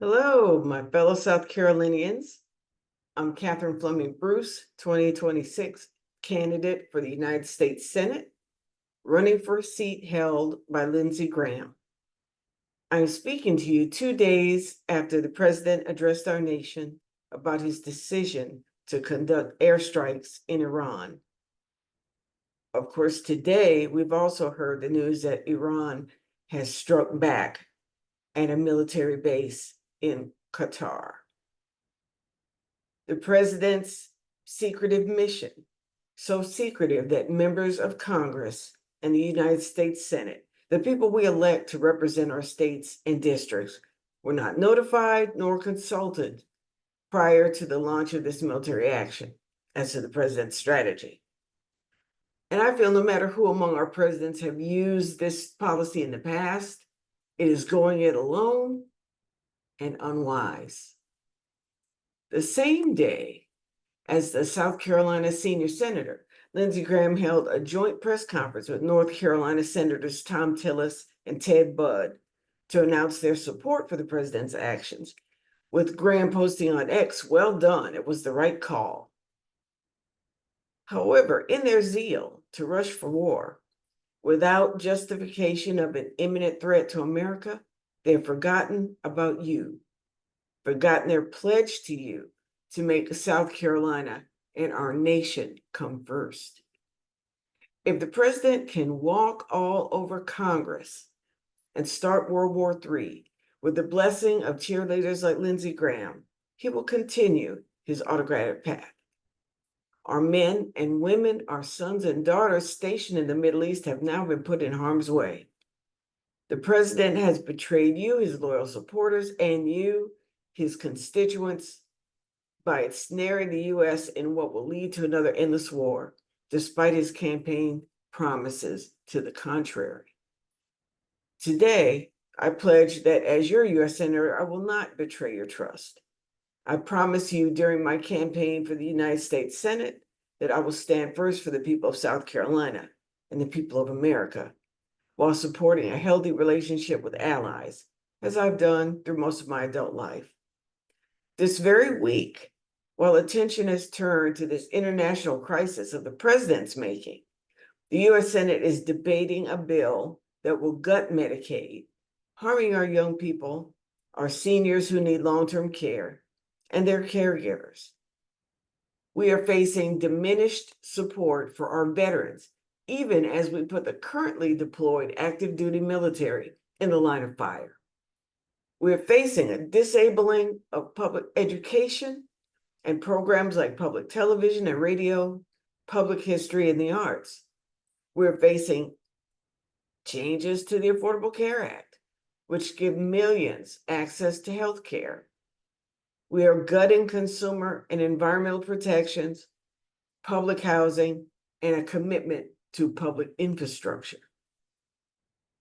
Hello, my fellow South Carolinians. I'm Catherine Fleming Bruce, 2026 candidate for the United States Senate, running for a seat held by Lindsey Graham. I'm speaking to you 2 days after the president addressed our nation about his decision to conduct airstrikes in Iran. Of course, today we've also heard the news that Iran has struck back at a military base in Qatar. The president's secretive mission, so secretive that members of Congress and the United States Senate, the people we elect to represent our states and districts, were not notified nor consulted prior to the launch of this military action as to the president's strategy. And I feel no matter who among our presidents have used this policy in the past, it is going it alone and unwise. The same day as the South Carolina senior senator, Lindsey Graham held a joint press conference with North Carolina Senators Tom Tillis and Ted Budd to announce their support for the president's actions, with Graham posting on X, "Well done, it was the right call." However, in their zeal to rush for war, without justification of an imminent threat to America, they've forgotten about you, forgotten their pledge to you to make South Carolina and our nation come first. If the president can walk all over Congress and start World War III with the blessing of cheerleaders like Lindsey Graham, he will continue his autocratic path. Our men and women, our sons and daughters stationed in the Middle East have now been put in harm's way. The president has betrayed you, his loyal supporters, and you, his constituents, by ensnaring the U.S. in what will lead to another endless war, despite his campaign promises to the contrary. Today, I pledge that as your U.S. Senator, I will not betray your trust. I promise you during my campaign for the United States Senate that I will stand first for the people of South Carolina and the people of America, while supporting a healthy relationship with allies, as I've done through most of my adult life. This very week, while attention has turned to this international crisis of the president's making, the U.S. Senate is debating a bill that will gut Medicaid, harming our young people, our seniors who need long-term care, and their caregivers. We are facing diminished support for our veterans, even as we put the currently deployed active duty military in the line of fire. We're facing a disabling of public education and programs like public television and radio, public history, and the arts. We're facing changes to the Affordable Care Act, which give millions access to health care. We are gutting consumer and environmental protections, public housing, and a commitment to public infrastructure.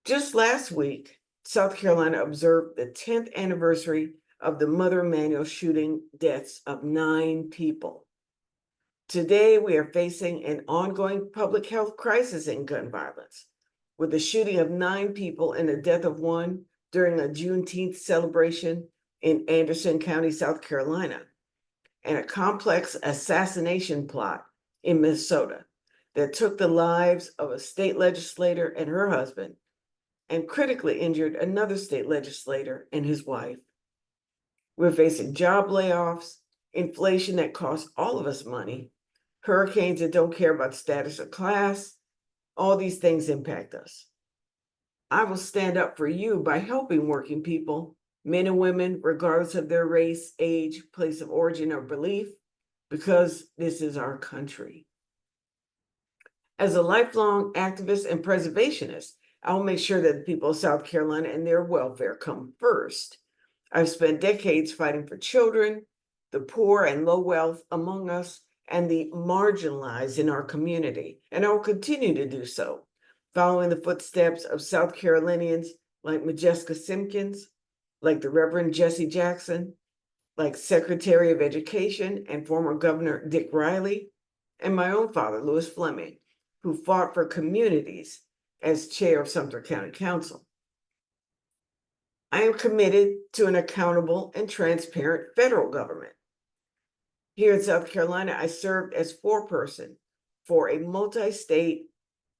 Just last week, South Carolina observed the 10th anniversary of the Mother Emanuel shooting deaths of 9 people. Today, we are facing an ongoing public health crisis in gun violence, with the shooting of 9 people and the death of 1 during a Juneteenth celebration in Anderson County, South Carolina, and a complex assassination plot in Minnesota that took the lives of a state legislator and her husband, and critically injured another state legislator and his wife. We're facing job layoffs, inflation that costs all of us money, hurricanes that don't care about status or class. All these things impact us. I will stand up for you by helping working people, men and women, regardless of their race, age, place of origin, or belief, because this is our country. As a lifelong activist and preservationist, I will make sure that the people of South Carolina and their welfare come first. I've spent decades fighting for children, the poor and low wealth among us, and the marginalized in our community, and I will continue to do so, following the footsteps of South Carolinians like Majeska Simpkins, like the Reverend Jesse Jackson, like Secretary of Education and former Governor Dick Riley, and my own father, Louis Fleming, who fought for communities as chair of Sumter County Council. I am committed to an accountable and transparent federal government. Here in South Carolina, I served as foreperson for a multi-state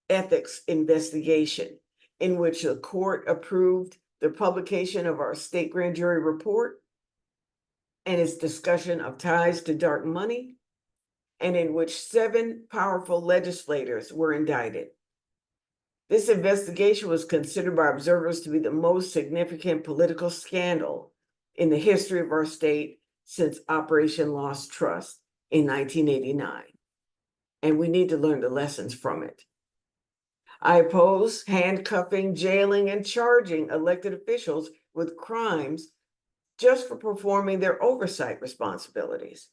ethics investigation in which the court approved the publication of our state grand jury report and its discussion of ties to dark money, and in which 7 powerful legislators were indicted. This investigation was considered by observers to be the most significant political scandal in the history of our state since Operation Lost Trust in 1989. And we need to learn the lessons from it. I oppose handcuffing, jailing, and charging elected officials with crimes just for performing their oversight responsibilities.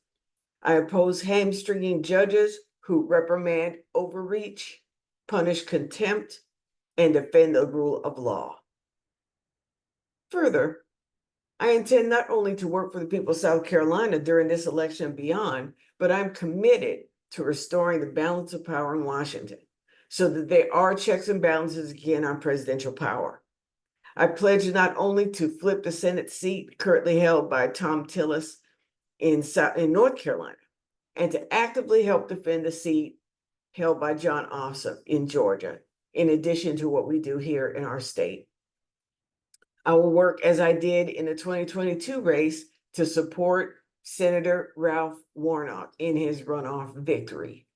I oppose hamstringing judges who reprimand overreach, punish contempt, and defend the rule of law. Further, I intend not only to work for the people of South Carolina during this election and beyond, but I'm committed to restoring the balance of power in Washington so that there are checks and balances again on presidential power. I pledge not only to flip the Senate seat currently held by Tom Tillis in North Carolina, and to actively help defend the seat held by John Ossoff in Georgia, in addition to what we do here in our state. I will work as I did in the 2022 race to support Senator Ralph Warnock in his runoff victory.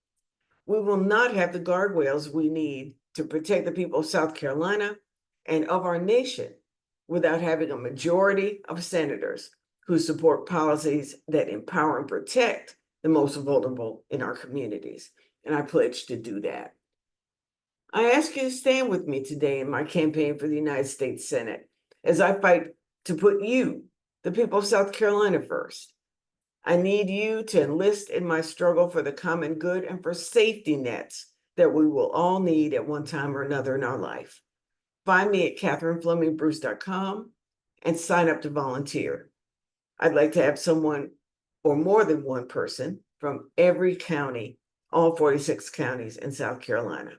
We will not have the guardrails we need to protect the people of South Carolina and of our nation without having a majority of senators who support policies that empower and protect the most vulnerable in our communities. And I pledge to do that. I ask you to stand with me today in my campaign for the United States Senate as I fight to put you, the people of South Carolina, first. I need you to enlist in my struggle for the common good and for safety nets that we will all need at one time or another in our life. Find me at KatherineFlemingBruce.com and sign up to volunteer. I'd like to have someone or more than one person from every county, all 46 counties in South Carolina.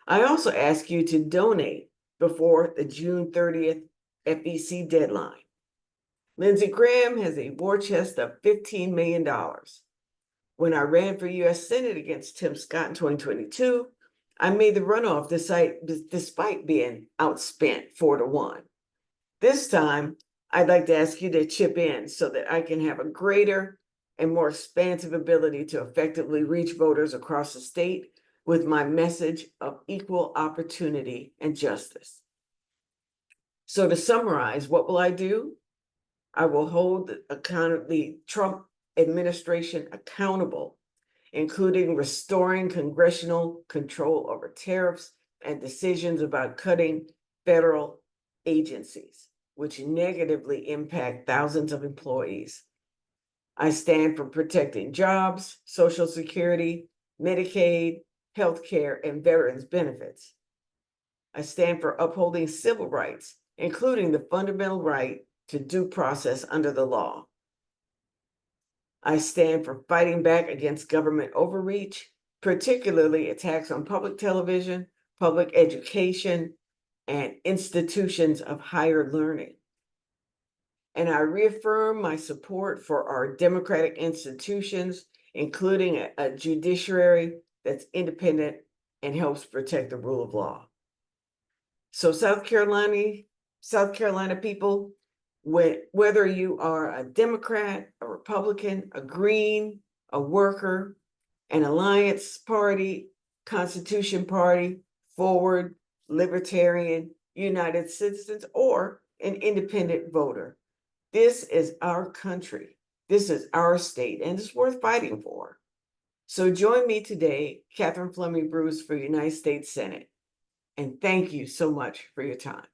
I also ask you to donate before the June 30th FEC deadline. Lindsey Graham has a war chest of $15 million. When I ran for U.S. Senate against Tim Scott in 2022, I made the runoff despite being outspent 4-1. This time, I'd like to ask you to chip in so that I can have a greater and more expansive ability to effectively reach voters across the state with my message of equal opportunity and justice. So to summarize, what will I do? I will hold the Trump administration accountable, including restoring congressional control over tariffs and decisions about cutting federal agencies, which negatively impact thousands of employees. I stand for protecting jobs, Social Security, Medicaid, healthcare, and veterans benefits. I stand for upholding civil rights, including the fundamental right to due process under the law. I stand for fighting back against government overreach, particularly attacks on public television, public education, and institutions of higher learning. And I reaffirm my support for our democratic institutions, including a judiciary that's independent and helps protect the rule of law. So South Carolina people, whether you are a Democrat, a Republican, a Green, a worker, an Alliance Party, Constitution Party, Forward, Libertarian, United Citizens, or an independent voter, this is our country. This is our state, and it's worth fighting for. So join me today, Katherine Fleming Bruce, for United States Senate. And thank you so much for your time.